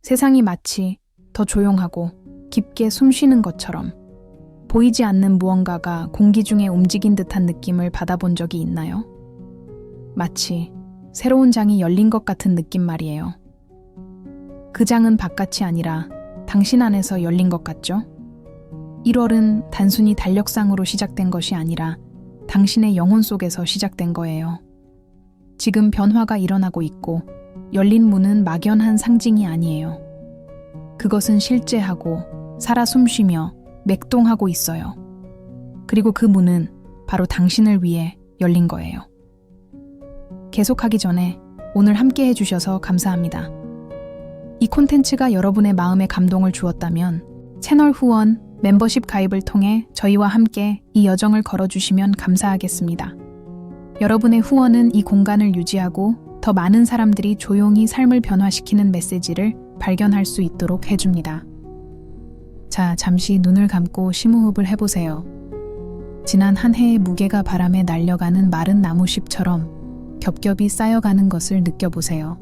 세상이 마치 더 조용하고 깊게 숨 쉬는 것처럼 보이지 않는 무언가가 공기 중에 움직인 듯한 느낌을 받아본 적이 있나요? 마치 새로운 장이 열린 것 같은 느낌 말이에요. 그 장은 바깥이 아니라 당신 안에서 열린 것 같죠? 1월은 단순히 달력상으로 시작된 것이 아니라 당신의 영혼 속에서 시작된 거예요. 지금 변화가 일어나고 있고 열린 문은 막연한 상징이 아니에요. 그것은 실제하고 살아 숨쉬며 맥동하고 있어요. 그리고 그 문은 바로 당신을 위해 열린 거예요. 계속하기 전에 오늘 함께 해주셔서 감사합니다. 이 콘텐츠가 여러분의 마음에 감동을 주었다면 채널 후원, 멤버십 가입을 통해 저희와 함께 이 여정을 걸어주시면 감사하겠습니다. 여러분의 후원은 이 공간을 유지하고 더 많은 사람들이 조용히 삶을 변화시키는 메시지를 발견할 수 있도록 해줍니다. 자, 잠시 눈을 감고 심호흡을 해보세요. 지난 한 해의 무게가 바람에 날려가는 마른 나무잎처럼 겹겹이 쌓여가는 것을 느껴보세요.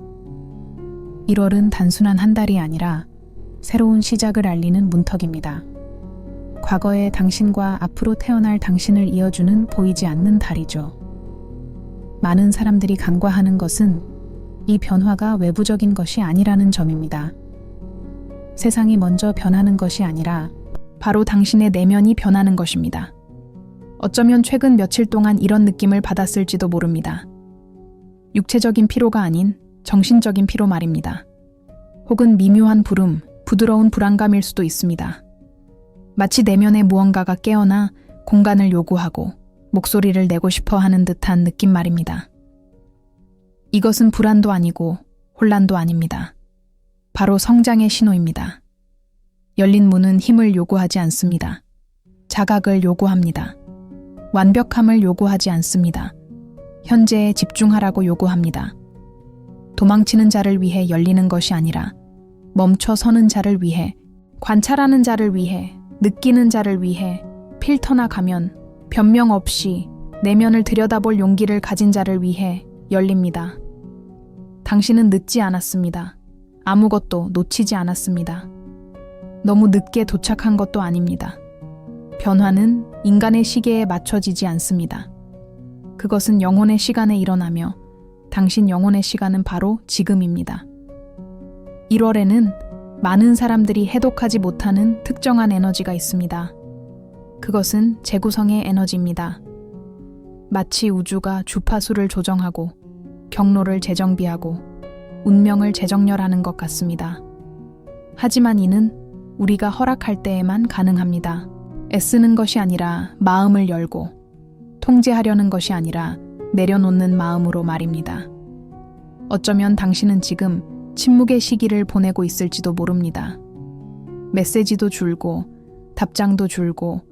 1월은 단순한 한 달이 아니라 새로운 시작을 알리는 문턱입니다. 과거의 당신과 앞으로 태어날 당신을 이어주는 보이지 않는 달이죠. 많은 사람들이 간과하는 것은 이 변화가 외부적인 것이 아니라는 점입니다. 세상이 먼저 변하는 것이 아니라 바로 당신의 내면이 변하는 것입니다. 어쩌면 최근 며칠 동안 이런 느낌을 받았을지도 모릅니다. 육체적인 피로가 아닌 정신적인 피로 말입니다. 혹은 미묘한 부름, 부드러운 불안감일 수도 있습니다. 마치 내면에 무언가가 깨어나 공간을 요구하고 목소리를 내고 싶어 하는 듯한 느낌 말입니다. 이것은 불안도 아니고 혼란도 아닙니다. 바로 성장의 신호입니다. 열린 문은 힘을 요구하지 않습니다. 자각을 요구합니다. 완벽함을 요구하지 않습니다. 현재에 집중하라고 요구합니다. 도망치는 자를 위해 열리는 것이 아니라 멈춰 서는 자를 위해, 관찰하는 자를 위해, 느끼는 자를 위해, 필터나 가면, 변명 없이 내면을 들여다볼 용기를 가진 자를 위해 열립니다. 당신은 늦지 않았습니다. 아무것도 놓치지 않았습니다. 너무 늦게 도착한 것도 아닙니다. 변화는 인간의 시계에 맞춰지지 않습니다. 그것은 영혼의 시간에 일어나며 당신 영혼의 시간은 바로 지금입니다. 1월에는 많은 사람들이 해독하지 못하는 특정한 에너지가 있습니다. 그것은 재구성의 에너지입니다. 마치 우주가 주파수를 조정하고 경로를 재정비하고 운명을 재정렬하는 것 같습니다. 하지만 이는 우리가 허락할 때에만 가능합니다. 애쓰는 것이 아니라 마음을 열고, 통제하려는 것이 아니라 내려놓는 마음으로 말입니다. 어쩌면 당신은 지금 침묵의 시기를 보내고 있을지도 모릅니다. 메시지도 줄고, 답장도 줄고,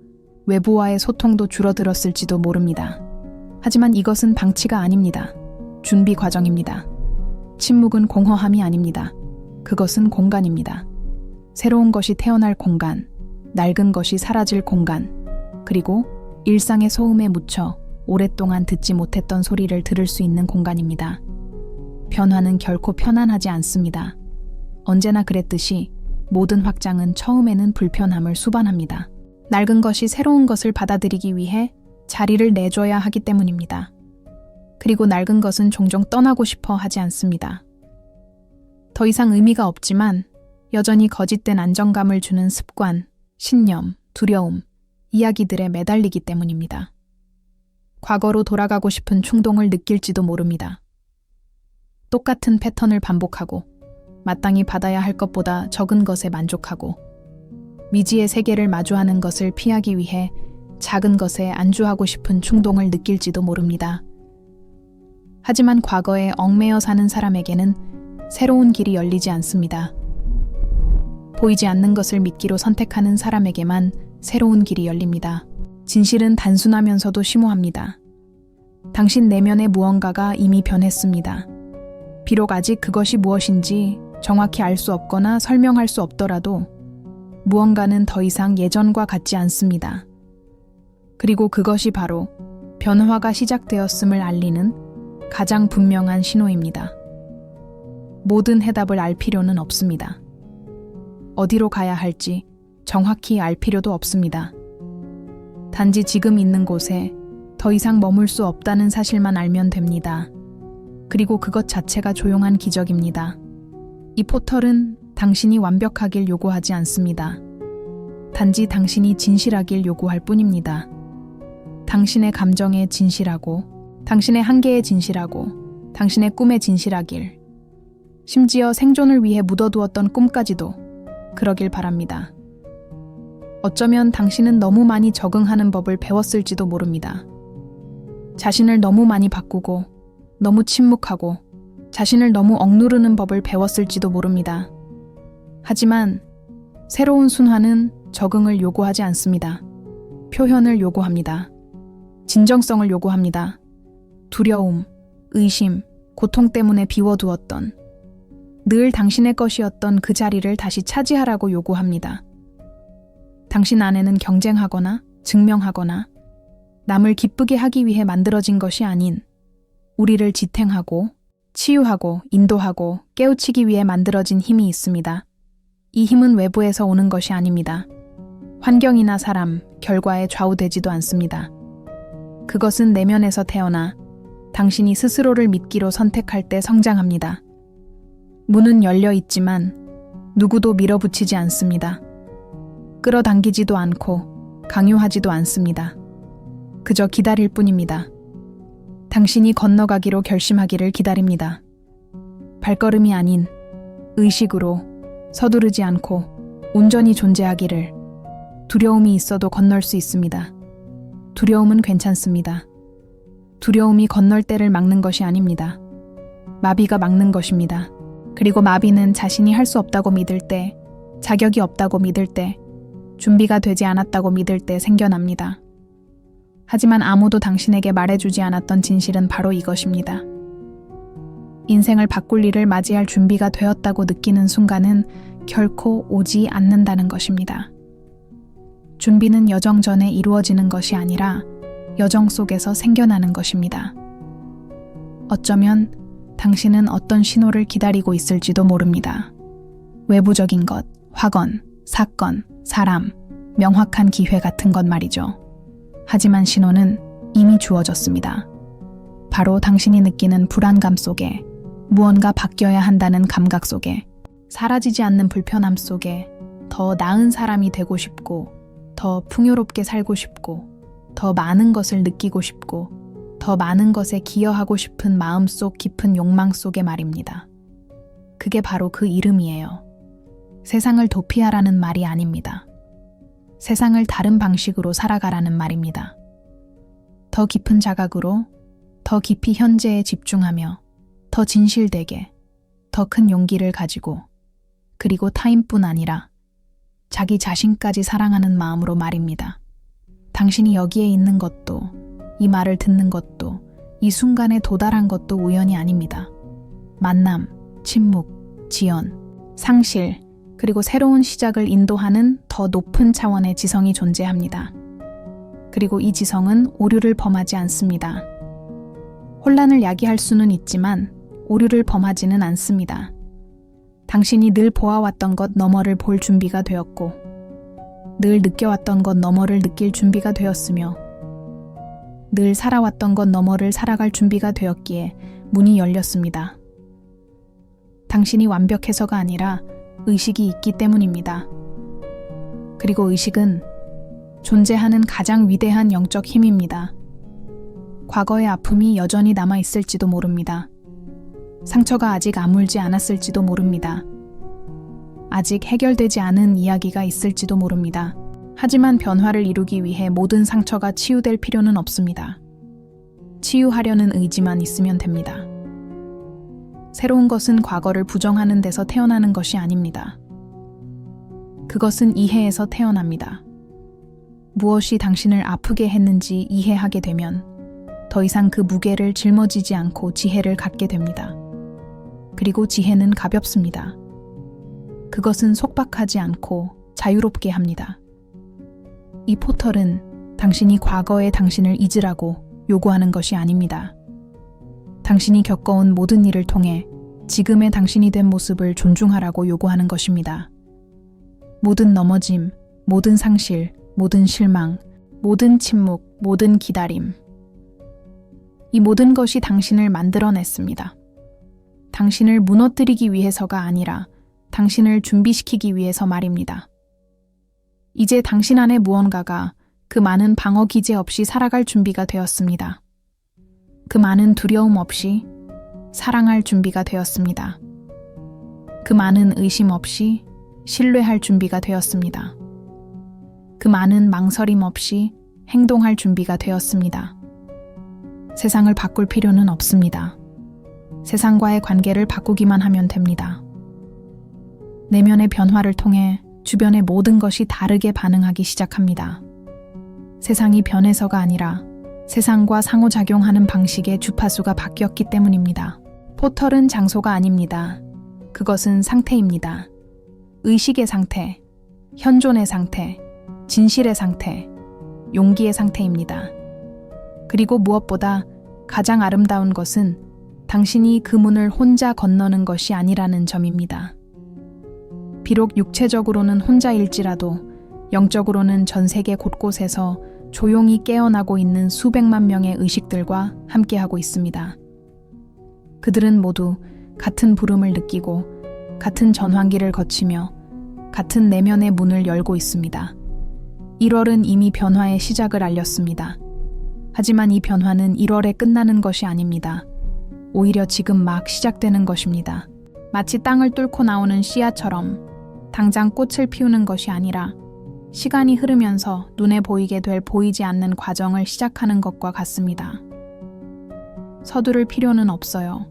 외부와의 소통도 줄어들었을지도 모릅니다. 하지만 이것은 방치가 아닙니다. 준비 과정입니다. 침묵은 공허함이 아닙니다. 그것은 공간입니다. 새로운 것이 태어날 공간, 낡은 것이 사라질 공간, 그리고 일상의 소음에 묻혀 오랫동안 듣지 못했던 소리를 들을 수 있는 공간입니다. 변화는 결코 편안하지 않습니다. 언제나 그랬듯이 모든 확장은 처음에는 불편함을 수반합니다. 낡은 것이 새로운 것을 받아들이기 위해 자리를 내줘야 하기 때문입니다. 그리고 낡은 것은 종종 떠나고 싶어 하지 않습니다. 더 이상 의미가 없지만 여전히 거짓된 안정감을 주는 습관, 신념, 두려움, 이야기들에 매달리기 때문입니다. 과거로 돌아가고 싶은 충동을 느낄지도 모릅니다. 똑같은 패턴을 반복하고 마땅히 받아야 할 것보다 적은 것에 만족하고 미지의 세계를 마주하는 것을 피하기 위해 작은 것에 안주하고 싶은 충동을 느낄지도 모릅니다. 하지만 과거에 얽매여 사는 사람에게는 새로운 길이 열리지 않습니다. 보이지 않는 것을 믿기로 선택하는 사람에게만 새로운 길이 열립니다. 진실은 단순하면서도 심오합니다. 당신 내면의 무언가가 이미 변했습니다. 비록 아직 그것이 무엇인지 정확히 알 수 없거나 설명할 수 없더라도 무언가는 더 이상 예전과 같지 않습니다. 그리고 그것이 바로 변화가 시작되었음을 알리는 가장 분명한 신호입니다. 모든 해답을 알 필요는 없습니다. 어디로 가야 할지 정확히 알 필요도 없습니다. 단지 지금 있는 곳에 더 이상 머물 수 없다는 사실만 알면 됩니다. 그리고 그것 자체가 조용한 기적입니다. 이 포털은 당신이 완벽하길 요구하지 않습니다. 단지 당신이 진실하길 요구할 뿐입니다. 당신의 감정에 진실하고, 당신의 한계에 진실하고, 당신의 꿈에 진실하길. 심지어 생존을 위해 묻어두었던 꿈까지도 그러길 바랍니다. 어쩌면 당신은 너무 많이 적응하는 법을 배웠을지도 모릅니다. 자신을 너무 많이 바꾸고, 너무 침묵하고, 자신을 너무 억누르는 법을 배웠을지도 모릅니다. 하지만 새로운 순환은 적응을 요구하지 않습니다. 표현을 요구합니다. 진정성을 요구합니다. 두려움, 의심, 고통 때문에 비워두었던, 늘 당신의 것이었던 그 자리를 다시 차지하라고 요구합니다. 당신 안에는 경쟁하거나 증명하거나 남을 기쁘게 하기 위해 만들어진 것이 아닌 우리를 지탱하고 치유하고 인도하고 깨우치기 위해 만들어진 힘이 있습니다. 이 힘은 외부에서 오는 것이 아닙니다. 환경이나 사람, 결과에 좌우되지도 않습니다. 그것은 내면에서 태어나 당신이 스스로를 믿기로 선택할 때 성장합니다. 문은 열려 있지만 누구도 밀어붙이지 않습니다. 끌어당기지도 않고 강요하지도 않습니다. 그저 기다릴 뿐입니다. 당신이 건너가기로 결심하기를 기다립니다. 발걸음이 아닌 의식으로 서두르지 않고 온전히 존재하기를. 두려움이 있어도 건널 수 있습니다. 두려움은 괜찮습니다. 두려움이 건널 때를 막는 것이 아닙니다. 마비가 막는 것입니다. 그리고 마비는 자신이 할 수 없다고 믿을 때, 자격이 없다고 믿을 때, 준비가 되지 않았다고 믿을 때 생겨납니다. 하지만 아무도 당신에게 말해주지 않았던 진실은 바로 이것입니다. 인생을 바꿀 일을 맞이할 준비가 되었다고 느끼는 순간은 결코 오지 않는다는 것입니다. 준비는 여정 전에 이루어지는 것이 아니라 여정 속에서 생겨나는 것입니다. 어쩌면 당신은 어떤 신호를 기다리고 있을지도 모릅니다. 외부적인 것, 확언, 사건, 사람, 명확한 기회 같은 것 말이죠. 하지만 신호는 이미 주어졌습니다. 바로 당신이 느끼는 불안감 속에, 무언가 바뀌어야 한다는 감각 속에, 사라지지 않는 불편함 속에 더 나은 사람이 되고 싶고, 더 풍요롭게 살고 싶고, 더 많은 것을 느끼고 싶고, 더 많은 것에 기여하고 싶은 마음속 깊은 욕망 속에 말입니다. 그게 바로 그 이름이에요. 세상을 도피하라는 말이 아닙니다. 세상을 다른 방식으로 살아가라는 말입니다. 더 깊은 자각으로, 더 깊이 현재에 집중하며, 더 진실되게, 더 큰 용기를 가지고, 그리고 타인뿐 아니라 자기 자신까지 사랑하는 마음으로 말입니다. 당신이 여기에 있는 것도, 이 말을 듣는 것도, 이 순간에 도달한 것도 우연이 아닙니다. 만남, 침묵, 지연, 상실, 그리고 새로운 시작을 인도하는 더 높은 차원의 지성이 존재합니다. 그리고 이 지성은 오류를 범하지 않습니다. 혼란을 야기할 수는 있지만 오류를 범하지는 않습니다. 당신이 늘 보아왔던 것 너머를 볼 준비가 되었고, 늘 느껴왔던 것 너머를 느낄 준비가 되었으며, 늘 살아왔던 것 너머를 살아갈 준비가 되었기에 문이 열렸습니다. 당신이 완벽해서가 아니라 의식이 있기 때문입니다. 그리고 의식은 존재하는 가장 위대한 영적 힘입니다. 과거의 아픔이 여전히 남아있을지도 모릅니다. 상처가 아직 아물지 않았을지도 모릅니다. 아직 해결되지 않은 이야기가 있을지도 모릅니다. 하지만 변화를 이루기 위해 모든 상처가 치유될 필요는 없습니다. 치유하려는 의지만 있으면 됩니다. 새로운 것은 과거를 부정하는 데서 태어나는 것이 아닙니다. 그것은 이해에서 태어납니다. 무엇이 당신을 아프게 했는지 이해하게 되면 더 이상 그 무게를 짊어지지 않고 지혜를 갖게 됩니다. 그리고 지혜는 가볍습니다. 그것은 속박하지 않고 자유롭게 합니다. 이 포털은 당신이 과거의 당신을 잊으라고 요구하는 것이 아닙니다. 당신이 겪어온 모든 일을 통해 지금의 당신이 된 모습을 존중하라고 요구하는 것입니다. 모든 넘어짐, 모든 상실, 모든 실망, 모든 침묵, 모든 기다림. 이 모든 것이 당신을 만들어냈습니다. 당신을 무너뜨리기 위해서가 아니라 당신을 준비시키기 위해서 말입니다. 이제 당신 안에 무언가가 그 많은 방어 기제 없이 살아갈 준비가 되었습니다. 그 많은 두려움 없이 사랑할 준비가 되었습니다. 그 많은 의심 없이 신뢰할 준비가 되었습니다. 그 많은 망설임 없이 행동할 준비가 되었습니다. 세상을 바꿀 필요는 없습니다. 세상과의 관계를 바꾸기만 하면 됩니다. 내면의 변화를 통해 주변의 모든 것이 다르게 반응하기 시작합니다. 세상이 변해서가 아니라 세상과 상호작용하는 방식의 주파수가 바뀌었기 때문입니다. 포털은 장소가 아닙니다. 그것은 상태입니다. 의식의 상태, 현존의 상태, 진실의 상태, 용기의 상태입니다. 그리고 무엇보다 가장 아름다운 것은 당신이 그 문을 혼자 건너는 것이 아니라는 점입니다. 비록 육체적으로는 혼자일지라도 영적으로는 전 세계 곳곳에서 조용히 깨어나고 있는 수백만 명의 의식들과 함께하고 있습니다. 그들은 모두 같은 부름을 느끼고 같은 전환기를 거치며 같은 내면의 문을 열고 있습니다. 1월은 이미 변화의 시작을 알렸습니다. 하지만 이 변화는 1월에 끝나는 것이 아닙니다. 오히려 지금 막 시작되는 것입니다. 마치 땅을 뚫고 나오는 씨앗처럼 당장 꽃을 피우는 것이 아니라 시간이 흐르면서 눈에 보이게 될 보이지 않는 과정을 시작하는 것과 같습니다. 서두를 필요는 없어요.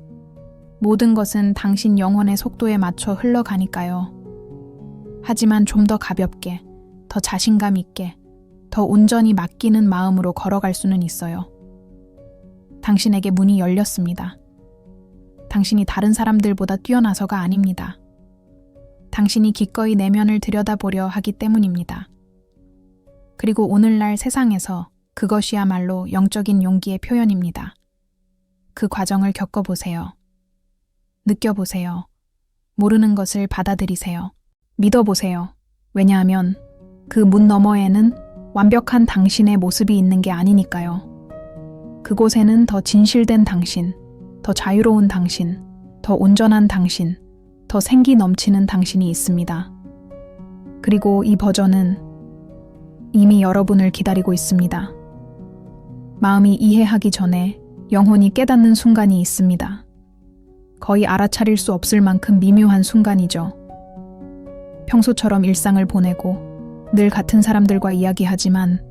모든 것은 당신 영혼의 속도에 맞춰 흘러가니까요. 하지만 좀 더 가볍게, 더 자신감 있게, 더 온전히 맡기는 마음으로 걸어갈 수는 있어요. 당신에게 문이 열렸습니다. 당신이 다른 사람들보다 뛰어나서가 아닙니다. 당신이 기꺼이 내면을 들여다보려 하기 때문입니다. 그리고 오늘날 세상에서 그것이야말로 영적인 용기의 표현입니다. 그 과정을 겪어보세요. 느껴보세요. 모르는 것을 받아들이세요. 믿어보세요. 왜냐하면 그 문 너머에는 완벽한 당신의 모습이 있는 게 아니니까요. 그곳에는 더 진실된 당신, 더 자유로운 당신, 더 온전한 당신, 더 생기 넘치는 당신이 있습니다. 그리고 이 버전은 이미 여러분을 기다리고 있습니다. 마음이 이해하기 전에 영혼이 깨닫는 순간이 있습니다. 거의 알아차릴 수 없을 만큼 미묘한 순간이죠. 평소처럼 일상을 보내고 늘 같은 사람들과 이야기하지만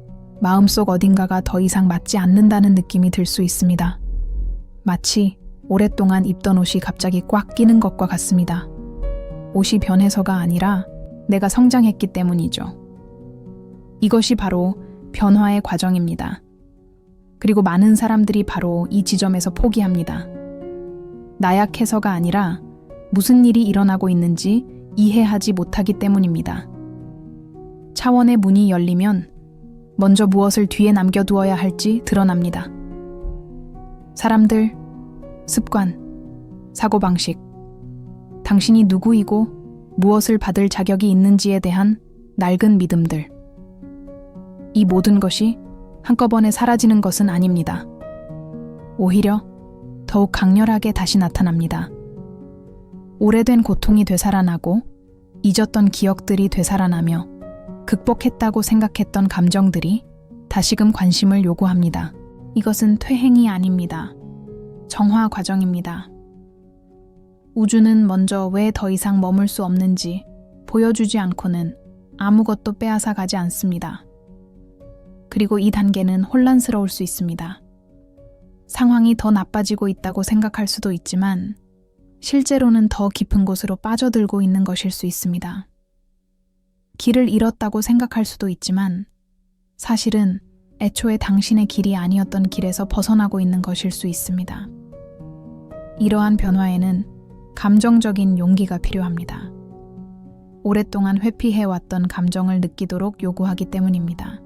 마음속 어딘가가 더 이상 맞지 않는다는 느낌이 들 수 있습니다. 마치 오랫동안 입던 옷이 갑자기 꽉 끼는 것과 같습니다. 옷이 변해서가 아니라 내가 성장했기 때문이죠. 이것이 바로 변화의 과정입니다. 그리고 많은 사람들이 바로 이 지점에서 포기합니다. 나약해서가 아니라 무슨 일이 일어나고 있는지 이해하지 못하기 때문입니다. 차원의 문이 열리면 먼저 무엇을 뒤에 남겨두어야 할지 드러납니다. 사람들, 습관, 사고방식, 당신이 누구이고 무엇을 받을 자격이 있는지에 대한 낡은 믿음들. 이 모든 것이 한꺼번에 사라지는 것은 아닙니다. 오히려 더욱 강렬하게 다시 나타납니다. 오래된 고통이 되살아나고 잊었던 기억들이 되살아나며 극복했다고 생각했던 감정들이 다시금 관심을 요구합니다. 이것은 퇴행이 아닙니다. 정화 과정입니다. 우주는 먼저 왜 더 이상 머물 수 없는지 보여주지 않고는 아무것도 빼앗아 가지 않습니다. 그리고 이 단계는 혼란스러울 수 있습니다. 상황이 더 나빠지고 있다고 생각할 수도 있지만 실제로는 더 깊은 곳으로 빠져들고 있는 것일 수 있습니다. 길을 잃었다고 생각할 수도 있지만 사실은 애초에 당신의 길이 아니었던 길에서 벗어나고 있는 것일 수 있습니다. 이러한 변화에는 감정적인 용기가 필요합니다. 오랫동안 회피해왔던 감정을 느끼도록 요구하기 때문입니다.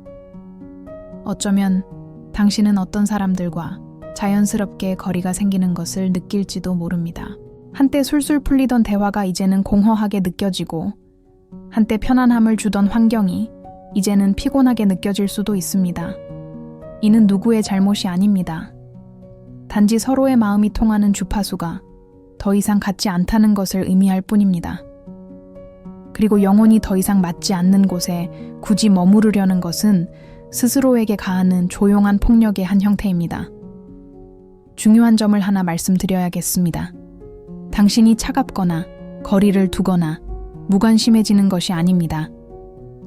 어쩌면 당신은 어떤 사람들과 자연스럽게 거리가 생기는 것을 느낄지도 모릅니다. 한때 술술 풀리던 대화가 이제는 공허하게 느껴지고 한때 편안함을 주던 환경이 이제는 피곤하게 느껴질 수도 있습니다. 이는 누구의 잘못이 아닙니다. 단지 서로의 마음이 통하는 주파수가 더 이상 같지 않다는 것을 의미할 뿐입니다. 그리고 영혼이 더 이상 맞지 않는 곳에 굳이 머무르려는 것은 스스로에게 가하는 조용한 폭력의 한 형태입니다. 중요한 점을 하나 말씀드려야겠습니다. 당신이 차갑거나 거리를 두거나 무관심해지는 것이 아닙니다.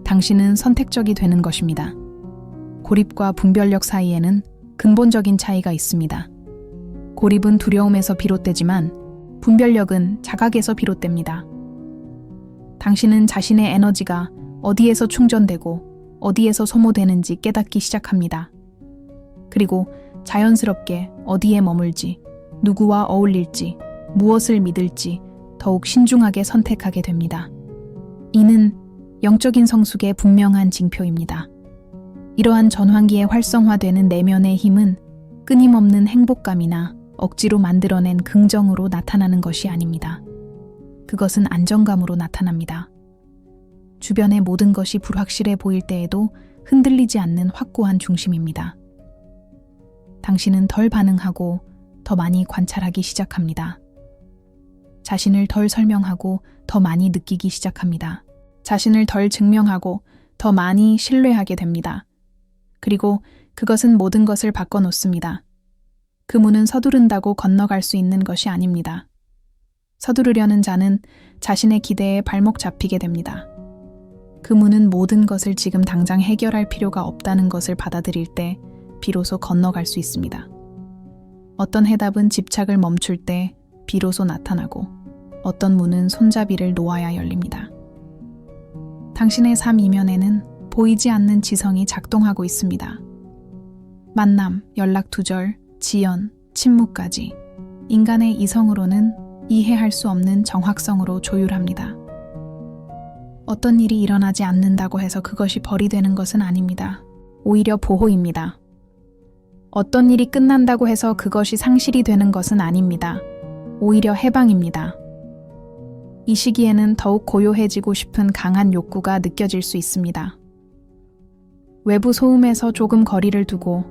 당신은 선택적이 되는 것입니다. 고립과 분별력 사이에는 근본적인 차이가 있습니다. 고립은 두려움에서 비롯되지만 분별력은 자각에서 비롯됩니다. 당신은 자신의 에너지가 어디에서 충전되고 어디에서 소모되는지 깨닫기 시작합니다. 그리고 자연스럽게 어디에 머물지, 누구와 어울릴지, 무엇을 믿을지 더욱 신중하게 선택하게 됩니다. 이는 영적인 성숙의 분명한 징표입니다. 이러한 전환기에 활성화되는 내면의 힘은 끊임없는 행복감이나 억지로 만들어낸 긍정으로 나타나는 것이 아닙니다. 그것은 안정감으로 나타납니다. 주변의 모든 것이 불확실해 보일 때에도 흔들리지 않는 확고한 중심입니다. 당신은 덜 반응하고 더 많이 관찰하기 시작합니다. 자신을 덜 설명하고 더 많이 느끼기 시작합니다. 자신을 덜 증명하고 더 많이 신뢰하게 됩니다. 그리고 그것은 모든 것을 바꿔놓습니다. 그 문은 서두른다고 건너갈 수 있는 것이 아닙니다. 서두르려는 자는 자신의 기대에 발목 잡히게 됩니다. 그 문은 모든 것을 지금 당장 해결할 필요가 없다는 것을 받아들일 때 비로소 건너갈 수 있습니다. 어떤 해답은 집착을 멈출 때 비로소 나타나고 어떤 문은 손잡이를 놓아야 열립니다. 당신의 삶 이면에는 보이지 않는 지성이 작동하고 있습니다. 만남, 연락 두절, 지연, 침묵까지 인간의 이성으로는 이해할 수 없는 정확성으로 조율합니다. 어떤 일이 일어나지 않는다고 해서 그것이 벌이 되는 것은 아닙니다. 오히려 보호입니다. 어떤 일이 끝난다고 해서 그것이 상실이 되는 것은 아닙니다. 오히려 해방입니다. 이 시기에는 더욱 고요해지고 싶은 강한 욕구가 느껴질 수 있습니다. 외부 소음에서 조금 거리를 두고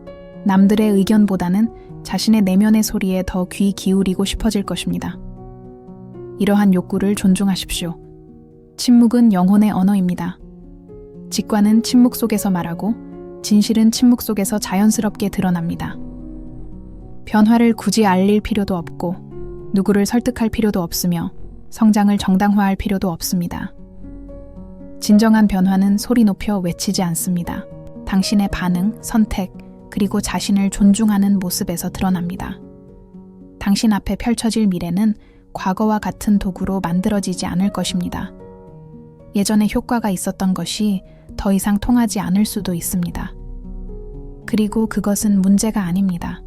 남들의 의견보다는 자신의 내면의 소리에 더 귀 기울이고 싶어질 것입니다. 이러한 욕구를 존중하십시오. 침묵은 영혼의 언어입니다. 직관은 침묵 속에서 말하고 진실은 침묵 속에서 자연스럽게 드러납니다. 변화를 굳이 알릴 필요도 없고 누구를 설득할 필요도 없으며 성장을 정당화할 필요도 없습니다. 진정한 변화는 소리 높여 외치지 않습니다. 당신의 반응, 선택, 그리고 자신을 존중하는 모습에서 드러납니다. 당신 앞에 펼쳐질 미래는 과거와 같은 도구로 만들어지지 않을 것입니다. 예전에 효과가 있었던 것이 더 이상 통하지 않을 수도 있습니다. 그리고 그것은 문제가 아닙니다.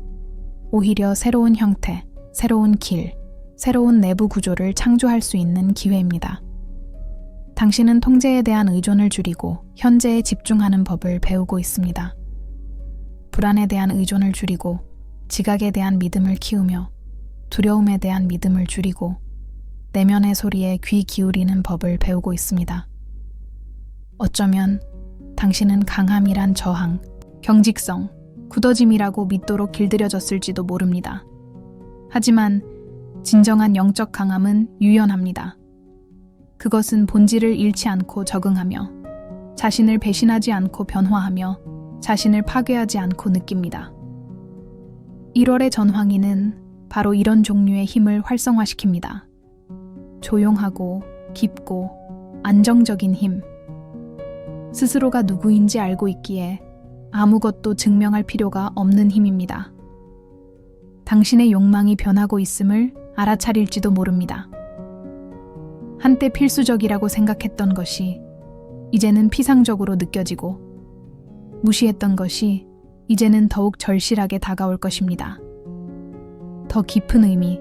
오히려 새로운 형태, 새로운 길, 새로운 내부 구조를 창조할 수 있는 기회입니다. 당신은 통제에 대한 의존을 줄이고 현재에 집중하는 법을 배우고 있습니다. 불안에 대한 의존을 줄이고 지각에 대한 믿음을 키우며 두려움에 대한 믿음을 줄이고 내면의 소리에 귀 기울이는 법을 배우고 있습니다. 어쩌면 당신은 강함이란 저항, 경직성, 굳어짐이라고 믿도록 길들여졌을지도 모릅니다. 하지만 진정한 영적 강함은 유연합니다. 그것은 본질을 잃지 않고 적응하며 자신을 배신하지 않고 변화하며 자신을 파괴하지 않고 느낍니다. 1월의 전황기는 바로 이런 종류의 힘을 활성화시킵니다. 조용하고 깊고 안정적인 힘. 스스로가 누구인지 알고 있기에 아무것도 증명할 필요가 없는 힘입니다. 당신의 욕망이 변하고 있음을 알아차릴지도 모릅니다. 한때 필수적이라고 생각했던 것이 이제는 피상적으로 느껴지고 무시했던 것이 이제는 더욱 절실하게 다가올 것입니다. 더 깊은 의미,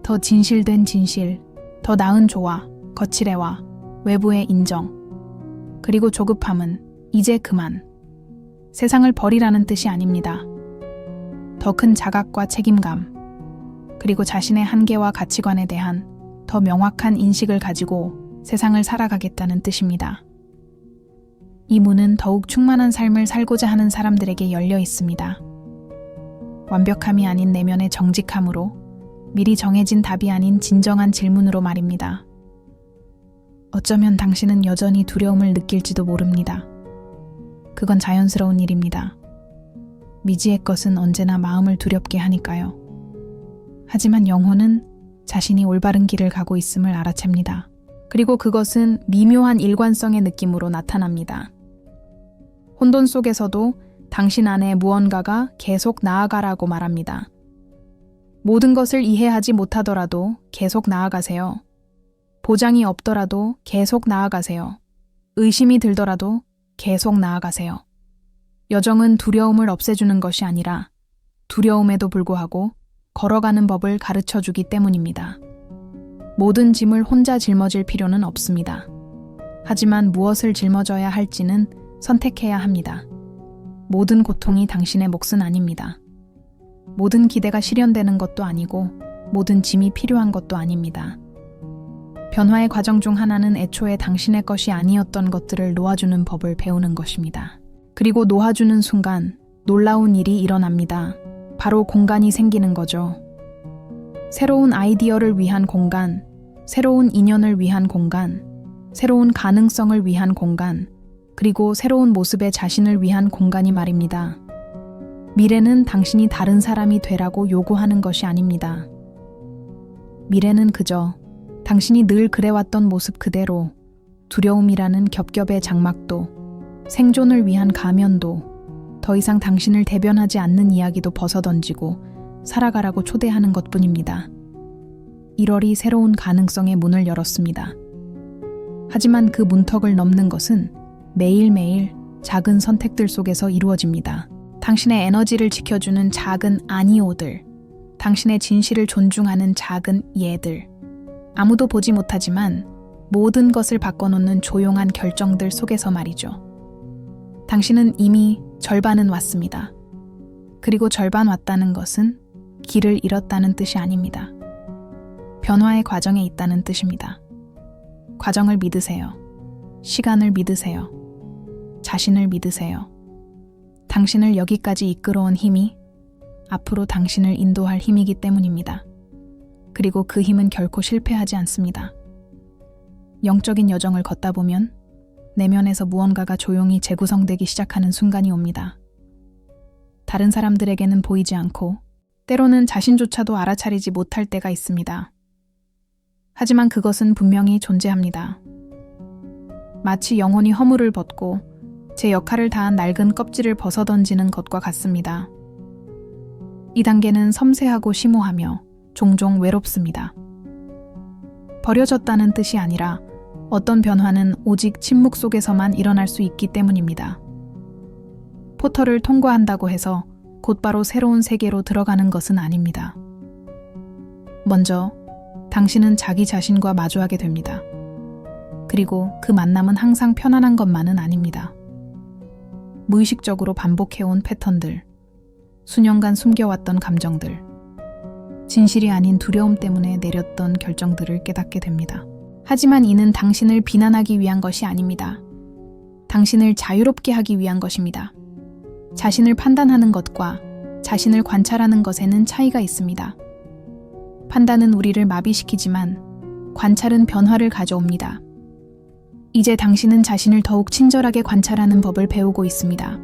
더 진실된 진실, 더 나은 조화, 거칠애와 외부의 인정, 그리고 조급함은 이제 그만. 세상을 버리라는 뜻이 아닙니다. 더 큰 자각과 책임감, 그리고 자신의 한계와 가치관에 대한 더 명확한 인식을 가지고 세상을 살아가겠다는 뜻입니다. 이 문은 더욱 충만한 삶을 살고자 하는 사람들에게 열려 있습니다. 완벽함이 아닌 내면의 정직함으로, 미리 정해진 답이 아닌 진정한 질문으로 말입니다. 어쩌면 당신은 여전히 두려움을 느낄지도 모릅니다. 그건 자연스러운 일입니다. 미지의 것은 언제나 마음을 두렵게 하니까요. 하지만 영혼은 자신이 올바른 길을 가고 있음을 알아챕니다. 그리고 그것은 미묘한 일관성의 느낌으로 나타납니다. 혼돈 속에서도 당신 안에 무언가가 계속 나아가라고 말합니다. 모든 것을 이해하지 못하더라도 계속 나아가세요. 보장이 없더라도 계속 나아가세요. 의심이 들더라도 계속 나아가세요. 여정은 두려움을 없애주는 것이 아니라 두려움에도 불구하고 걸어가는 법을 가르쳐주기 때문입니다. 모든 짐을 혼자 짊어질 필요는 없습니다. 하지만 무엇을 짊어져야 할지는 선택해야 합니다. 모든 고통이 당신의 몫은 아닙니다. 모든 기대가 실현되는 것도 아니고 모든 짐이 필요한 것도 아닙니다. 변화의 과정 중 하나는 애초에 당신의 것이 아니었던 것들을 놓아주는 법을 배우는 것입니다. 그리고 놓아주는 순간 놀라운 일이 일어납니다. 바로 공간이 생기는 거죠. 새로운 아이디어를 위한 공간, 새로운 인연을 위한 공간, 새로운 가능성을 위한 공간, 그리고 새로운 모습의 자신을 위한 공간이 말입니다. 미래는 당신이 다른 사람이 되라고 요구하는 것이 아닙니다. 미래는 그저 당신이 늘 그래왔던 모습 그대로 두려움이라는 겹겹의 장막도, 생존을 위한 가면도, 더 이상 당신을 대변하지 않는 이야기도 벗어던지고 살아가라고 초대하는 것뿐입니다. 1월이 새로운 가능성의 문을 열었습니다. 하지만 그 문턱을 넘는 것은 매일매일 작은 선택들 속에서 이루어집니다. 당신의 에너지를 지켜주는 작은 아니오들, 당신의 진실을 존중하는 작은 예들, 아무도 보지 못하지만 모든 것을 바꿔놓는 조용한 결정들 속에서 말이죠. 당신은 이미 절반은 왔습니다. 그리고 절반 왔다는 것은 길을 잃었다는 뜻이 아닙니다. 변화의 과정에 있다는 뜻입니다. 과정을 믿으세요. 시간을 믿으세요. 자신을 믿으세요. 당신을 여기까지 이끌어온 힘이 앞으로 당신을 인도할 힘이기 때문입니다. 그리고 그 힘은 결코 실패하지 않습니다. 영적인 여정을 걷다 보면 내면에서 무언가가 조용히 재구성되기 시작하는 순간이 옵니다. 다른 사람들에게는 보이지 않고 때로는 자신조차도 알아차리지 못할 때가 있습니다. 하지만 그것은 분명히 존재합니다. 마치 영혼이 허물을 벗고 제 역할을 다한 낡은 껍질을 벗어던지는 것과 같습니다. 이 단계는 섬세하고 심오하며 종종 외롭습니다. 버려졌다는 뜻이 아니라 어떤 변화는 오직 침묵 속에서만 일어날 수 있기 때문입니다. 포털을 통과한다고 해서 곧바로 새로운 세계로 들어가는 것은 아닙니다. 먼저 당신은 자기 자신과 마주하게 됩니다. 그리고 그 만남은 항상 편안한 것만은 아닙니다. 무의식적으로 반복해온 패턴들, 수년간 숨겨왔던 감정들, 진실이 아닌 두려움 때문에 내렸던 결정들을 깨닫게 됩니다. 하지만 이는 당신을 비난하기 위한 것이 아닙니다. 당신을 자유롭게 하기 위한 것입니다. 자신을 판단하는 것과 자신을 관찰하는 것에는 차이가 있습니다. 판단은 우리를 마비시키지만 관찰은 변화를 가져옵니다. 이제 당신은 자신을 더욱 친절하게 관찰하는 법을 배우고 있습니다.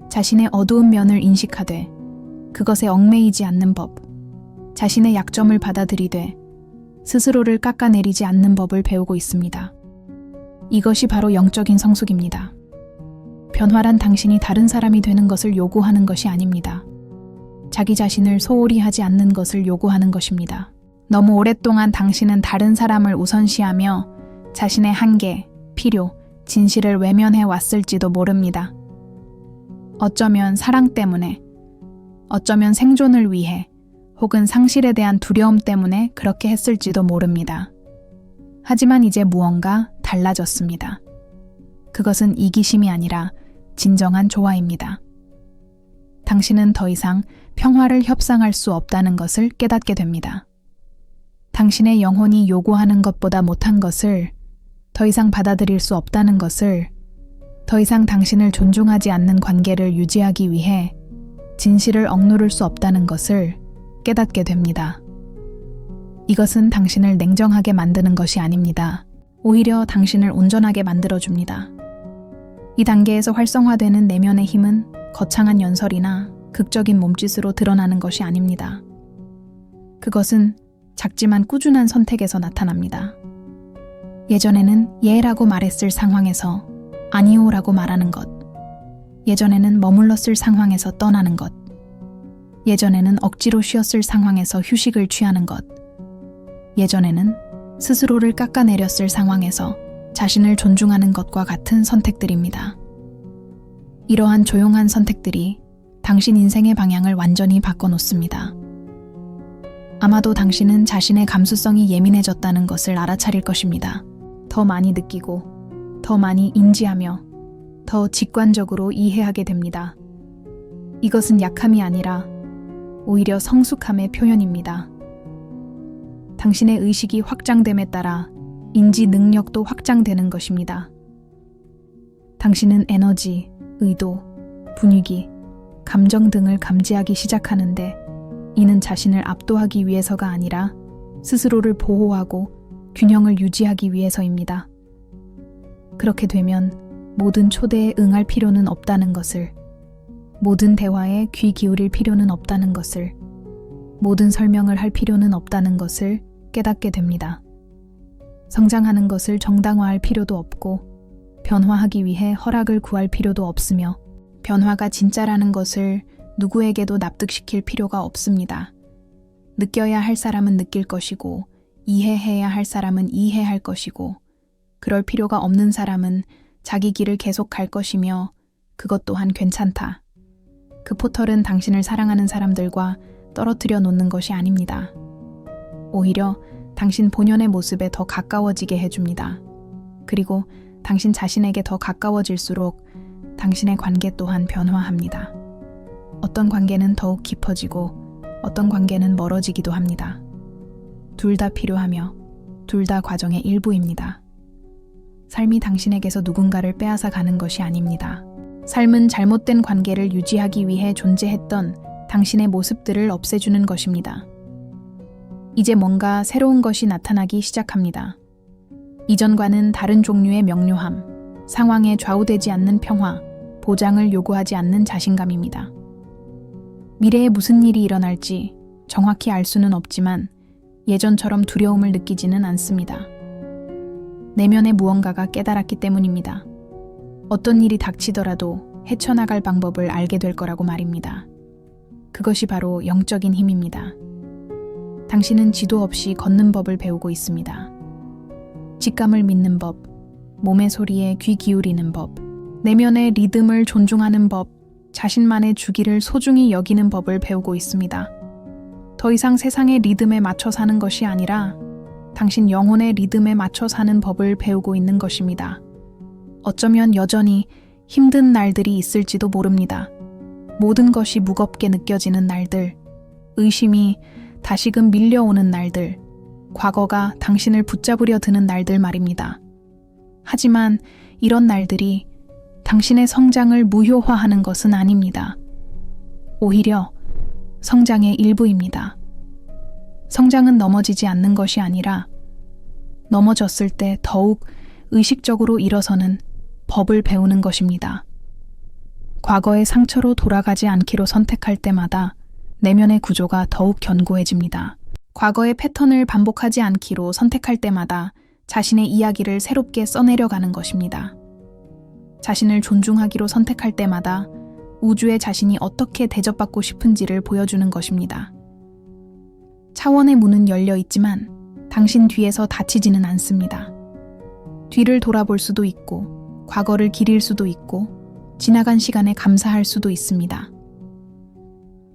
자신의 어두운 면을 인식하되 그것에 얽매이지 않는 법, 자신의 약점을 받아들이되 스스로를 깎아내리지 않는 법을 배우고 있습니다. 이것이 바로 영적인 성숙입니다. 변화란 당신이 다른 사람이 되는 것을 요구하는 것이 아닙니다. 자기 자신을 소홀히 하지 않는 것을 요구하는 것입니다. 너무 오랫동안 당신은 다른 사람을 우선시하며 자신의 한계, 필요, 진실을 외면해 왔을지도 모릅니다. 어쩌면 사랑 때문에, 어쩌면 생존을 위해, 혹은 상실에 대한 두려움 때문에 그렇게 했을지도 모릅니다. 하지만 이제 무언가 달라졌습니다. 그것은 이기심이 아니라 진정한 조화입니다. 당신은 더 이상 평화를 협상할 수 없다는 것을 깨닫게 됩니다. 당신의 영혼이 요구하는 것보다 못한 것을, 더 이상 받아들일 수 없다는 것을, 더 이상 당신을 존중하지 않는 관계를 유지하기 위해 진실을 억누를 수 없다는 것을 깨닫게 됩니다. 이것은 당신을 냉정하게 만드는 것이 아닙니다. 오히려 당신을 온전하게 만들어줍니다. 이 단계에서 활성화되는 내면의 힘은 거창한 연설이나 극적인 몸짓으로 드러나는 것이 아닙니다. 그것은 작지만 꾸준한 선택에서 나타납니다. 예전에는 예라고 말했을 상황에서 아니오라고 말하는 것. 예전에는 머물렀을 상황에서 떠나는 것. 예전에는 억지로 쉬었을 상황에서 휴식을 취하는 것. 예전에는 스스로를 깎아내렸을 상황에서 자신을 존중하는 것과 같은 선택들입니다. 이러한 조용한 선택들이 당신 인생의 방향을 완전히 바꿔놓습니다. 아마도 당신은 자신의 감수성이 예민해졌다는 것을 알아차릴 것입니다. 더 많이 느끼고, 더 많이 인지하며, 더 직관적으로 이해하게 됩니다. 이것은 약함이 아니라 오히려 성숙함의 표현입니다. 당신의 의식이 확장됨에 따라 인지 능력도 확장되는 것입니다. 당신은 에너지, 의도, 분위기, 감정 등을 감지하기 시작하는데 이는 자신을 압도하기 위해서가 아니라 스스로를 보호하고 균형을 유지하기 위해서입니다. 그렇게 되면 모든 초대에 응할 필요는 없다는 것을, 모든 대화에 귀 기울일 필요는 없다는 것을, 모든 설명을 할 필요는 없다는 것을 깨닫게 됩니다. 성장하는 것을 정당화할 필요도 없고, 변화하기 위해 허락을 구할 필요도 없으며, 변화가 진짜라는 것을 누구에게도 납득시킬 필요가 없습니다. 느껴야 할 사람은 느낄 것이고, 이해해야 할 사람은 이해할 것이고, 그럴 필요가 없는 사람은 자기 길을 계속 갈 것이며, 그것 또한 괜찮다. 그 포털은 당신을 사랑하는 사람들과 떨어뜨려 놓는 것이 아닙니다. 오히려 당신 본연의 모습에 더 가까워지게 해줍니다. 그리고 당신 자신에게 더 가까워질수록 당신의 관계 또한 변화합니다. 어떤 관계는 더욱 깊어지고 어떤 관계는 멀어지기도 합니다. 둘 다 필요하며 둘 다 과정의 일부입니다. 삶이 당신에게서 누군가를 빼앗아 가는 것이 아닙니다. 삶은 잘못된 관계를 유지하기 위해 존재했던 당신의 모습들을 없애주는 것입니다. 이제 뭔가 새로운 것이 나타나기 시작합니다. 이전과는 다른 종류의 명료함, 상황에 좌우되지 않는 평화, 보장을 요구하지 않는 자신감입니다. 미래에 무슨 일이 일어날지 정확히 알 수는 없지만 예전처럼 두려움을 느끼지는 않습니다. 내면의 무언가가 깨달았기 때문입니다. 어떤 일이 닥치더라도 헤쳐나갈 방법을 알게 될 거라고 말입니다. 그것이 바로 영적인 힘입니다. 당신은 지도 없이 걷는 법을 배우고 있습니다. 직감을 믿는 법, 몸의 소리에 귀 기울이는 법, 내면의 리듬을 존중하는 법, 자신만의 주기를 소중히 여기는 법을 배우고 있습니다. 더 이상 세상의 리듬에 맞춰 사는 것이 아니라 당신 영혼의 리듬에 맞춰 사는 법을 배우고 있는 것입니다. 어쩌면 여전히 힘든 날들이 있을지도 모릅니다. 모든 것이 무겁게 느껴지는 날들, 의심이 다시금 밀려오는 날들, 과거가 당신을 붙잡으려 드는 날들 말입니다. 하지만 이런 날들이 당신의 성장을 무효화하는 것은 아닙니다. 오히려 성장의 일부입니다. 성장은 넘어지지 않는 것이 아니라 넘어졌을 때 더욱 의식적으로 일어서는 법을 배우는 것입니다. 과거의 상처로 돌아가지 않기로 선택할 때마다 내면의 구조가 더욱 견고해집니다. 과거의 패턴을 반복하지 않기로 선택할 때마다 자신의 이야기를 새롭게 써내려가는 것입니다. 자신을 존중하기로 선택할 때마다 우주에 자신이 어떻게 대접받고 싶은지를 보여주는 것입니다. 차원의 문은 열려 있지만 당신 뒤에서 닫히지는 않습니다. 뒤를 돌아볼 수도 있고 과거를 기릴 수도 있고 지나간 시간에 감사할 수도 있습니다.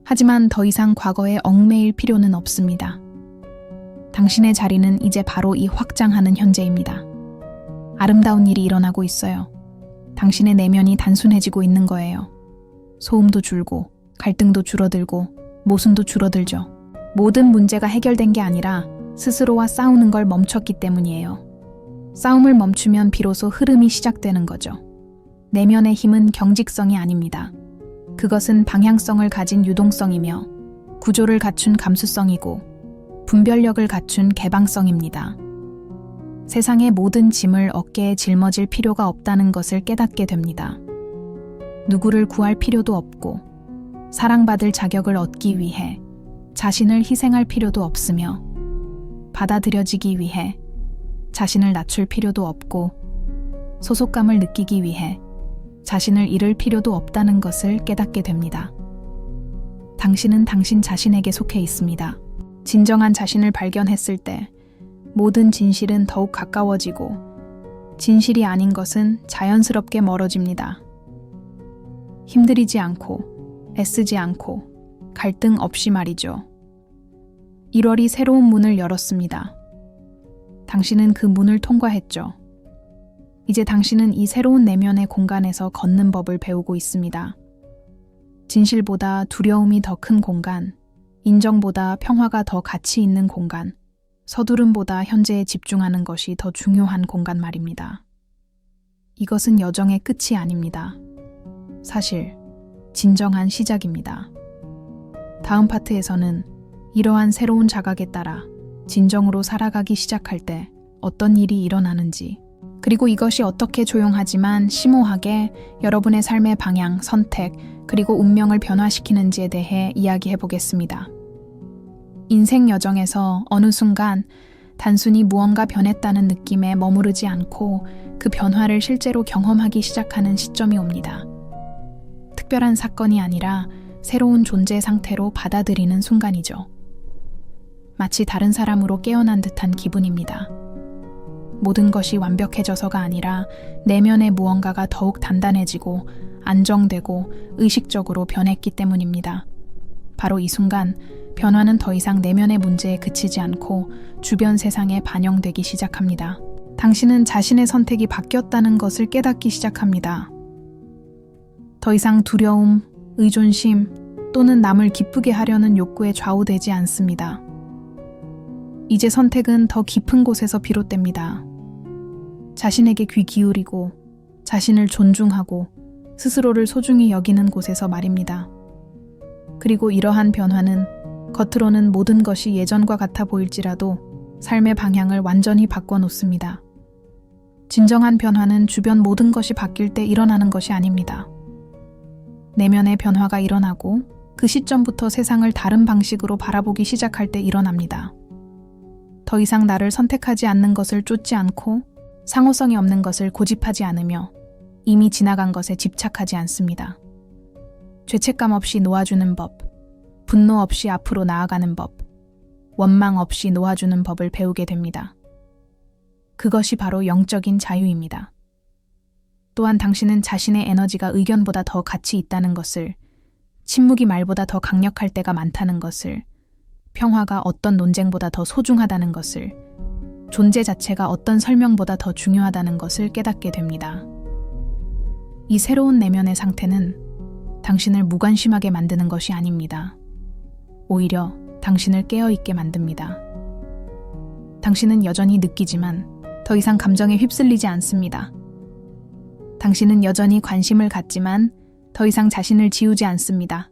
하지만 더 이상 과거에 얽매일 필요는 없습니다. 당신의 자리는 이제 바로 이 확장하는 현재입니다. 아름다운 일이 일어나고 있어요. 당신의 내면이 단순해지고 있는 거예요. 소음도 줄고 갈등도 줄어들고 모순도 줄어들죠. 모든 문제가 해결된 게 아니라 스스로와 싸우는 걸 멈췄기 때문이에요. 싸움을 멈추면 비로소 흐름이 시작되는 거죠. 내면의 힘은 경직성이 아닙니다. 그것은 방향성을 가진 유동성이며 구조를 갖춘 감수성이고 분별력을 갖춘 개방성입니다. 세상의 모든 짐을 어깨에 짊어질 필요가 없다는 것을 깨닫게 됩니다. 누구를 구할 필요도 없고 사랑받을 자격을 얻기 위해 자신을 희생할 필요도 없으며 받아들여지기 위해 자신을 낮출 필요도 없고 소속감을 느끼기 위해 자신을 잃을 필요도 없다는 것을 깨닫게 됩니다. 당신은 당신 자신에게 속해 있습니다. 진정한 자신을 발견했을 때 모든 진실은 더욱 가까워지고 진실이 아닌 것은 자연스럽게 멀어집니다. 힘들이지 않고 애쓰지 않고 갈등 없이 말이죠. 1월이 새로운 문을 열었습니다. 당신은 그 문을 통과했죠. 이제 당신은 이 새로운 내면의 공간에서 걷는 법을 배우고 있습니다. 진실보다 두려움이 더 큰 공간, 인정보다 평화가 더 가치 있는 공간, 서두름보다 현재에 집중하는 것이 더 중요한 공간 말입니다. 이것은 여정의 끝이 아닙니다. 사실, 진정한 시작입니다. 다음 파트에서는 이러한 새로운 자각에 따라 진정으로 살아가기 시작할 때 어떤 일이 일어나는지, 그리고 이것이 어떻게 조용하지만 심오하게 여러분의 삶의 방향, 선택, 그리고 운명을 변화시키는지에 대해 이야기해 보겠습니다. 인생 여정에서 어느 순간 단순히 무언가 변했다는 느낌에 머무르지 않고 그 변화를 실제로 경험하기 시작하는 시점이 옵니다. 특별한 사건이 아니라 새로운 존재 상태로 받아들이는 순간이죠. 마치 다른 사람으로 깨어난 듯한 기분입니다. 모든 것이 완벽해져서가 아니라 내면의 무언가가 더욱 단단해지고 안정되고 의식적으로 변했기 때문입니다. 바로 이 순간 변화는 더 이상 내면의 문제에 그치지 않고 주변 세상에 반영되기 시작합니다. 당신은 자신의 선택이 바뀌었다는 것을 깨닫기 시작합니다. 더 이상 두려움, 의존심 또는 남을 기쁘게 하려는 욕구에 좌우되지 않습니다. 이제 선택은 더 깊은 곳에서 비롯됩니다. 자신에게 귀 기울이고 자신을 존중하고 스스로를 소중히 여기는 곳에서 말입니다. 그리고 이러한 변화는 겉으로는 모든 것이 예전과 같아 보일지라도 삶의 방향을 완전히 바꿔놓습니다. 진정한 변화는 주변 모든 것이 바뀔 때 일어나는 것이 아닙니다. 내면의 변화가 일어나고 그 시점부터 세상을 다른 방식으로 바라보기 시작할 때 일어납니다. 더 이상 나를 선택하지 않는 것을 쫓지 않고 상호성이 없는 것을 고집하지 않으며 이미 지나간 것에 집착하지 않습니다. 죄책감 없이 놓아주는 법, 분노 없이 앞으로 나아가는 법, 원망 없이 놓아주는 법을 배우게 됩니다. 그것이 바로 영적인 자유입니다. 또한 당신은 자신의 에너지가 의견보다 더 가치 있다는 것을, 침묵이 말보다 더 강력할 때가 많다는 것을, 평화가 어떤 논쟁보다 더 소중하다는 것을, 존재 자체가 어떤 설명보다 더 중요하다는 것을 깨닫게 됩니다. 이 새로운 내면의 상태는 당신을 무관심하게 만드는 것이 아닙니다. 오히려 당신을 깨어있게 만듭니다. 당신은 여전히 느끼지만 더 이상 감정에 휩쓸리지 않습니다. 당신은 여전히 관심을 갖지만 더 이상 자신을 지우지 않습니다.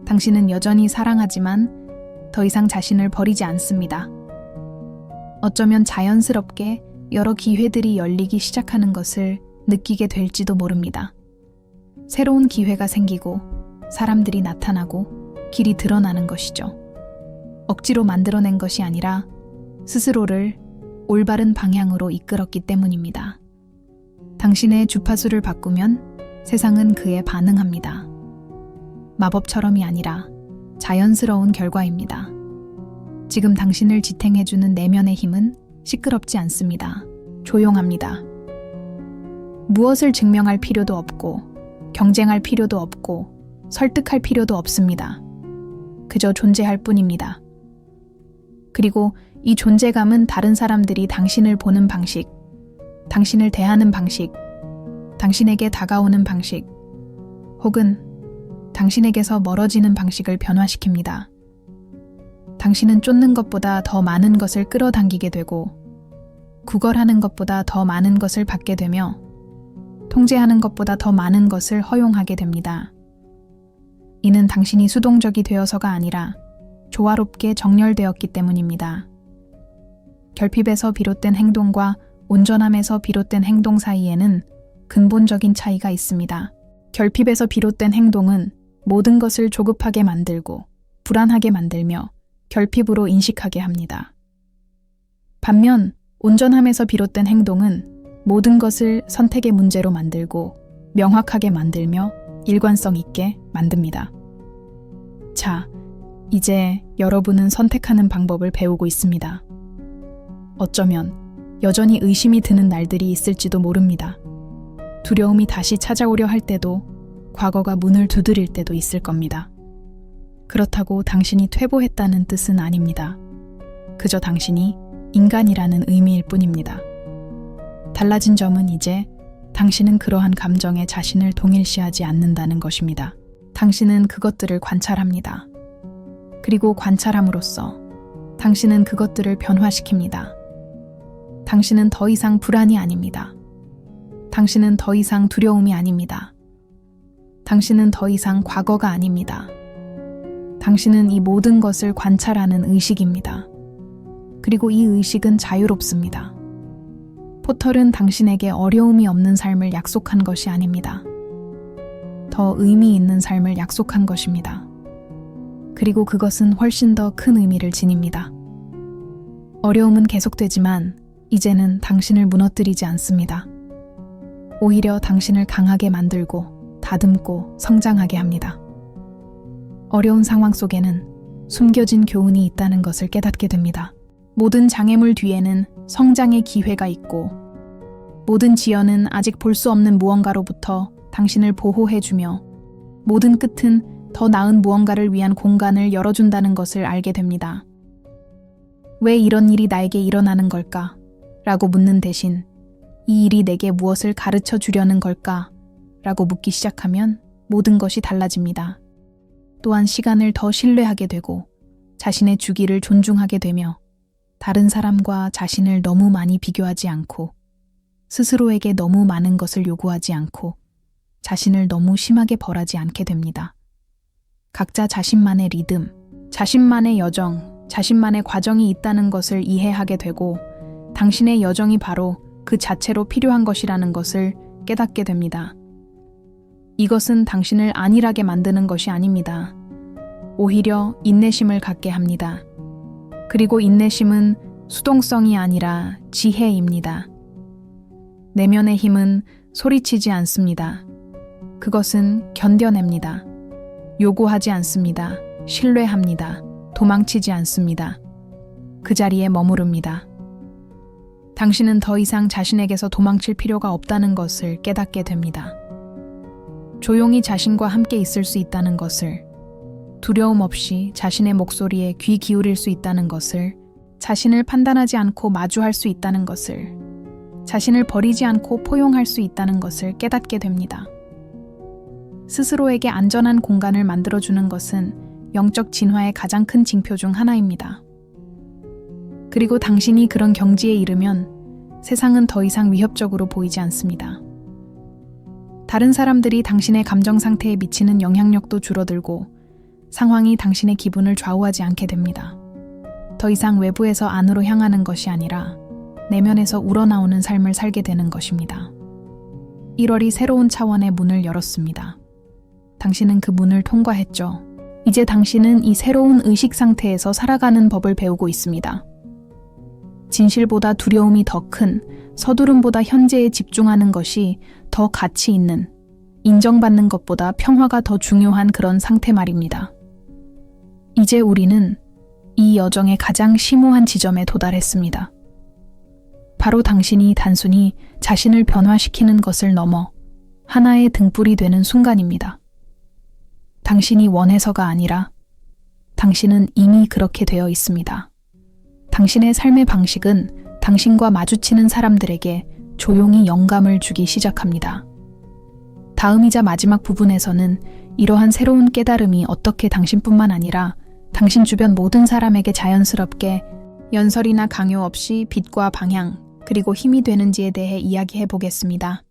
당신은 여전히 사랑하지만 더 이상 자신을 버리지 않습니다. 어쩌면 자연스럽게 여러 기회들이 열리기 시작하는 것을 느끼게 될지도 모릅니다. 새로운 기회가 생기고 사람들이 나타나고 길이 드러나는 것이죠. 억지로 만들어낸 것이 아니라 스스로를 올바른 방향으로 이끌었기 때문입니다. 당신의 주파수를 바꾸면 세상은 그에 반응합니다. 마법처럼이 아니라 자연스러운 결과입니다. 지금 당신을 지탱해주는 내면의 힘은 시끄럽지 않습니다. 조용합니다. 무엇을 증명할 필요도 없고 경쟁할 필요도 없고 설득할 필요도 없습니다. 그저 존재할 뿐입니다. 그리고 이 존재감은 다른 사람들이 당신을 보는 방식, 당신을 대하는 방식, 당신에게 다가오는 방식, 혹은 당신에게서 멀어지는 방식을 변화시킵니다. 당신은 쫓는 것보다 더 많은 것을 끌어당기게 되고 구걸하는 것보다 더 많은 것을 받게 되며 통제하는 것보다 더 많은 것을 허용하게 됩니다. 이는 당신이 수동적이 되어서가 아니라 조화롭게 정렬되었기 때문입니다. 결핍에서 비롯된 행동과 온전함에서 비롯된 행동 사이에는 근본적인 차이가 있습니다. 결핍에서 비롯된 행동은 모든 것을 조급하게 만들고 불안하게 만들며 결핍으로 인식하게 합니다. 반면 온전함에서 비롯된 행동은 모든 것을 선택의 문제로 만들고 명확하게 만들며 일관성 있게 만듭니다. 자, 이제 여러분은 선택하는 방법을 배우고 있습니다. 어쩌면 여전히 의심이 드는 날들이 있을지도 모릅니다. 두려움이 다시 찾아오려 할 때도 과거가 문을 두드릴 때도 있을 겁니다. 그렇다고 당신이 퇴보했다는 뜻은 아닙니다. 그저 당신이 인간이라는 의미일 뿐입니다. 달라진 점은 이제 당신은 그러한 감정에 자신을 동일시하지 않는다는 것입니다. 당신은 그것들을 관찰합니다. 그리고 관찰함으로써 당신은 그것들을 변화시킵니다. 당신은 더 이상 불안이 아닙니다. 당신은 더 이상 두려움이 아닙니다. 당신은 더 이상 과거가 아닙니다. 당신은 이 모든 것을 관찰하는 의식입니다. 그리고 이 의식은 자유롭습니다. 포털은 당신에게 어려움이 없는 삶을 약속한 것이 아닙니다. 더 의미 있는 삶을 약속한 것입니다. 그리고 그것은 훨씬 더 큰 의미를 지닙니다. 어려움은 계속되지만 이제는 당신을 무너뜨리지 않습니다. 오히려 당신을 강하게 만들고 다듬고 성장하게 합니다. 어려운 상황 속에는 숨겨진 교훈이 있다는 것을 깨닫게 됩니다. 모든 장애물 뒤에는 성장의 기회가 있고 모든 지연은 아직 볼 수 없는 무언가로부터 당신을 보호해주며 모든 끝은 더 나은 무언가를 위한 공간을 열어준다는 것을 알게 됩니다. 왜 이런 일이 나에게 일어나는 걸까? 라고 묻는 대신 이 일이 내게 무엇을 가르쳐 주려는 걸까? 라고 묻기 시작하면 모든 것이 달라집니다. 또한 시간을 더 신뢰하게 되고 자신의 주기를 존중하게 되며 다른 사람과 자신을 너무 많이 비교하지 않고 스스로에게 너무 많은 것을 요구하지 않고 자신을 너무 심하게 벌하지 않게 됩니다. 각자 자신만의 리듬, 자신만의 여정, 자신만의 과정이 있다는 것을 이해하게 되고 당신의 여정이 바로 그 자체로 필요한 것이라는 것을 깨닫게 됩니다. 이것은 당신을 안일하게 만드는 것이 아닙니다. 오히려 인내심을 갖게 합니다. 그리고 인내심은 수동성이 아니라 지혜입니다. 내면의 힘은 소리치지 않습니다. 그것은 견뎌냅니다. 요구하지 않습니다. 신뢰합니다. 도망치지 않습니다. 그 자리에 머무릅니다. 당신은 더 이상 자신에게서 도망칠 필요가 없다는 것을 깨닫게 됩니다. 조용히 자신과 함께 있을 수 있다는 것을, 두려움 없이 자신의 목소리에 귀 기울일 수 있다는 것을, 자신을 판단하지 않고 마주할 수 있다는 것을, 자신을 버리지 않고 포용할 수 있다는 것을 깨닫게 됩니다. 스스로에게 안전한 공간을 만들어주는 것은 영적 진화의 가장 큰 징표 중 하나입니다. 그리고 당신이 그런 경지에 이르면 세상은 더 이상 위협적으로 보이지 않습니다. 다른 사람들이 당신의 감정 상태에 미치는 영향력도 줄어들고 상황이 당신의 기분을 좌우하지 않게 됩니다. 더 이상 외부에서 안으로 향하는 것이 아니라 내면에서 우러나오는 삶을 살게 되는 것입니다. 1월이 새로운 차원의 문을 열었습니다. 당신은 그 문을 통과했죠. 이제 당신은 이 새로운 의식 상태에서 살아가는 법을 배우고 있습니다. 진실보다 두려움이 더 큰, 서두름보다 현재에 집중하는 것이 더 가치 있는, 인정받는 것보다 평화가 더 중요한 그런 상태 말입니다. 이제 우리는 이 여정의 가장 심오한 지점에 도달했습니다. 바로 당신이 단순히 자신을 변화시키는 것을 넘어 하나의 등불이 되는 순간입니다. 당신이 원해서가 아니라 당신은 이미 그렇게 되어 있습니다. 당신의 삶의 방식은 당신과 마주치는 사람들에게 조용히 영감을 주기 시작합니다. 다음이자 마지막 부분에서는 이러한 새로운 깨달음이 어떻게 당신뿐만 아니라 당신 주변 모든 사람에게 자연스럽게 연설이나 강요 없이 빛과 방향, 그리고 힘이 되는지에 대해 이야기해 보겠습니다.